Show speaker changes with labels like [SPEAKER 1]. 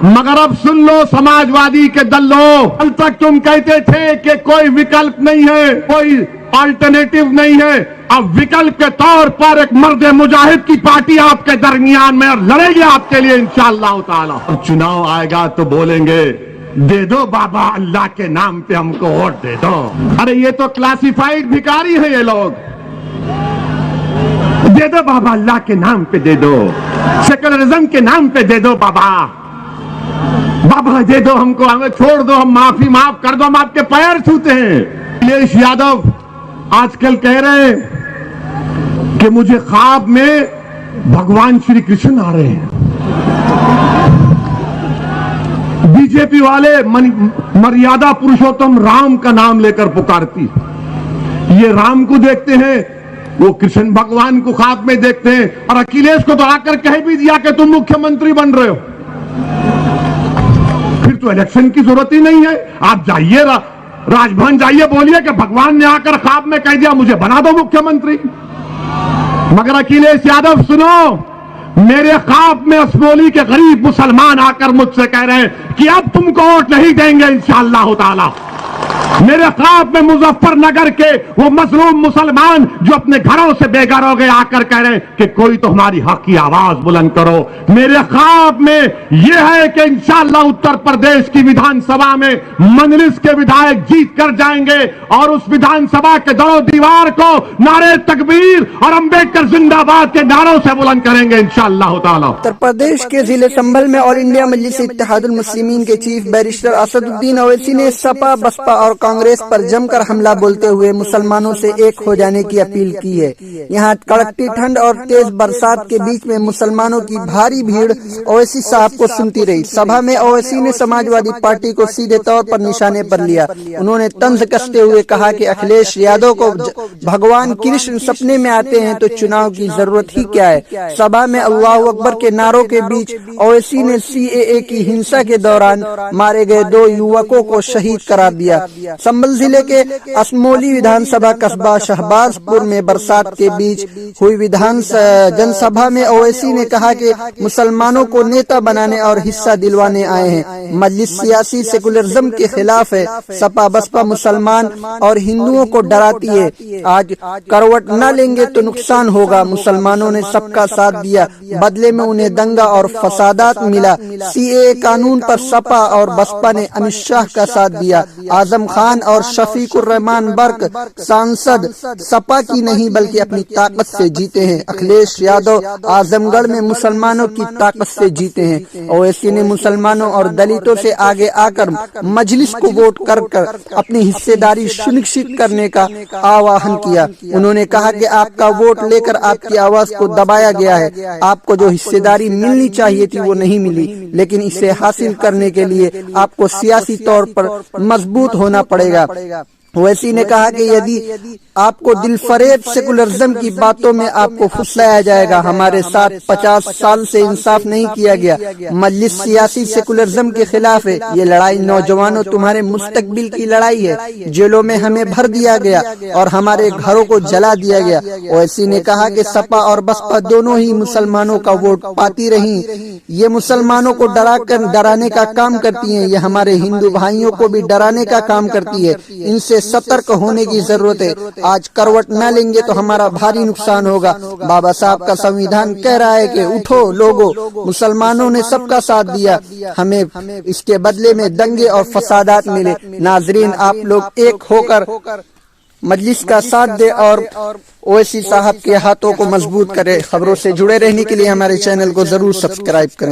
[SPEAKER 1] मगर अब सुन लो समाजवादी के दल्लो, कल तक तुम कहते थे कि कोई विकल्प नहीं है, कोई अल्टरनेटिव नहीं है। अब विकल्प के तौर पर एक मर्द मुजाहिद की पार्टी आपके दरमियान में लड़ेगी आपके लिए इंशाअल्लाह ताला। चुनाव आएगा तो बोलेंगे दे दो बाबा अल्लाह के नाम पे हमको वोट दे दो। अरे ये तो क्लासिफाइड भिखारी है ये लोग। दे दो बाबा अल्लाह के नाम पे दे दो, सेकुलरिज्म के नाम पे दे दो बाबा, बाबा दे दो हमको, हमें छोड़ दो, हम माफ कर दो, हम आपके पैर छूते हैं। अखिलेश यादव आजकल कह रहे हैं कि मुझे ख्वाब में भगवान श्री कृष्ण आ रहे हैं। बीजेपी वाले मर्यादा पुरुषोत्तम राम का नाम लेकर पुकारती, ये राम को देखते हैं, वो कृष्ण भगवान को ख्वाब में देखते हैं। और अखिलेश को तो आकर कह भी दिया कि तुम मुख्यमंत्री बन रहे हो, फिर तो इलेक्शन की जरूरत ही नहीं है। आप जाइए राजभवन जाइए, बोलिए कि भगवान ने आकर ख्वाब में कह दिया मुझे बना दो मुख्यमंत्री। मगर अखिलेश यादव सुनो, मेरे ख्वाब में असमोली के गरीब मुसलमान आकर मुझसे कह रहे हैं कि अब तुमको वोट नहीं देंगे इंशाअल्लाह ताला। मेरे ख्वाब में मुजफ्फरनगर के वो मजलूम मुसलमान जो अपने घरों से बेघर हो गए आकर कह रहे हैं कि कोई तो हमारी हक की आवाज बुलंद करो। मेरे ख्वाब में यह है कि इंशाअल्लाह उत्तर प्रदेश की विधानसभा में मजलिस के विधायक जीत कर जाएंगे और उस विधानसभा के दरो दीवार को नारे तकबीर और अंबेडकर जिंदाबाद के नारों से बुलंद करेंगे इंशाअल्लाह ताला।
[SPEAKER 2] उत्तर प्रदेश के जिले संभल में ऑल इंडिया मजलिस इत्तेहादुल मुस्लिमीन के चीफ बैरिस्टर असदुद्दीन ओवैसी ने सपा बसपा और कांग्रेस पर जमकर हमला बोलते हुए मुसलमानों से एक हो जाने की अपील की है। यहाँ कड़कती ठंड और तेज बरसात के बीच में मुसलमानों की भारी भीड़ ओवैसी साहब को सुनती रही। सभा में ओवैसी ने समाजवादी पार्टी को सीधे तौर पर निशाने पर लिया। उन्होंने तंज कसते हुए कहा कि अखिलेश यादव को भगवान कृष्ण सपने में आते हैं तो चुनाव की जरूरत ही क्या है। सभा में अल्लाह अकबर के नारों के बीच ओवैसी ने सीएए की हिंसा के दौरान मारे गए 2 युवकों को शहीद करार दिया। संभल जिले के असमोली विधानसभा कस्बा शहबाजपुर में बरसात के बीच हुई जनसभा में ओवैसी ने कहा कि मुसलमानों को नेता बनाने और हिस्सा दिलवाने आए हैं। मजलिस सियासी सेकुलरिज्म के खिलाफ है। सपा बसपा मुसलमान और हिंदुओं को डराती है। आज करवट न लेंगे तो नुकसान होगा। मुसलमानों ने सबका साथ दिया, बदले में उन्हें दंगा और फसादात मिला। सीएए कानून पर सपा और बसपा ने अमित शाह का साथ दिया। आजम खान और शफीकुर रहमान बर्क सांसद सपा की नहीं बल्कि अपनी ताकत से जीते हैं। अखिलेश यादव आजमगढ़ में मुसलमानों की ताकत से जीते हैं। ओवैसी ने मुसलमानों और दलितों से आगे आकर मजलिस को वोट कर अपनी हिस्सेदारी सुनिश्चित करने का आह्वान किया। उन्होंने कहा कि आपका वोट लेकर आपकी आवाज को दबाया गया है। आपको जो हिस्सेदारी मिलनी चाहिए थी वो नहीं मिली, लेकिन इसे हासिल करने के लिए आपको सियासी तौर पर मजबूत होना पड़ेगा। ओवैसी ने कहा कि यदि आपको दिलफरेब सेकुलरिज्म की बातों में आपको फुसलाया जाएगा। हमारे साथ 50 साल से इंसाफ नहीं किया गया। मजलिस सियासी सेकुलरिज्म के खिलाफ है। ये लड़ाई नौजवानों तुम्हारे मुस्तकबिल की लड़ाई है। जेलों में हमें भर दिया गया और हमारे घरों को जला दिया गया। ओवैसी ने कहा कि सपा और बसपा दोनों ही मुसलमानों का वोट पाती रही। ये मुसलमानों को डराने का काम करती है। ये हमारे हिंदू भाइयों को भी डराने का काम करती है। इनसे सतर्क होने की जरूरत है। आज करवट न लेंगे तो हमारा भारी नुकसान होगा। बाबा साहब का संविधान कह रहा है कि उठो लोगों, मुसलमानों ने सबका साथ दिया, हमें इसके बदले में दंगे और फसादात मिले। नाजरीन, आप लोग एक होकर मजलिस का साथ दे और ओवैसी साहब के हाथों को मजबूत करे। खबरों से जुड़े रहने के लिए हमारे चैनल को जरूर सब्सक्राइब करें।